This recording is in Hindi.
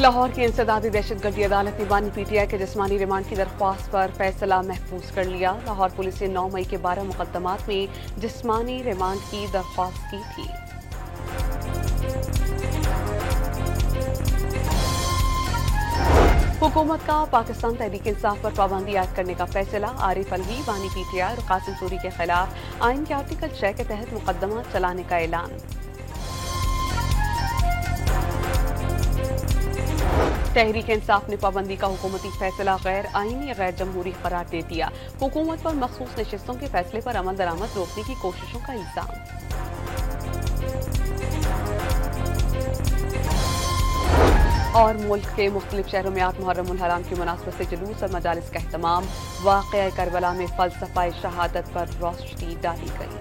लाहौर की इंसदादी दहशतगर्दी अदालत ने बानी पीटीआई के जिस्मानी रिमांड की दरख्वास्त पर फैसला महफूज कर लिया। लाहौर पुलिस ने 9 मई के 12 मुकदमात में जिस्मानी रिमांड की दरख्वास्त की थी। हुकूमत का पाकिस्तान तहरीक इंसाफ पर पाबंदी आयद करने का फैसला। आरिफ अलवी, बानी पीटीआई और कासिम सूरी के खिलाफ आइन के आर्टिकल 6 के तहत मुकदमा चलाने का ऐलान। तहरीक इंसाफ ने पाबंदी का हुकूमती फैसला गैर आईनी गैर जमहूरी करार दे दिया। हुकूमत पर मखसूस नशिस्तों के फैसले पर अमल दरामद रोकने की कोशिशों का इल्जाम। और मुल्क के मुख्तलिफ शहरों में आज मुहर्रम उल हराम की मुनासबत से जुलूस और मजालिस का एहतमाम। वाक़या करबला में फलसफा शहादत पर रोशनी डाली गई।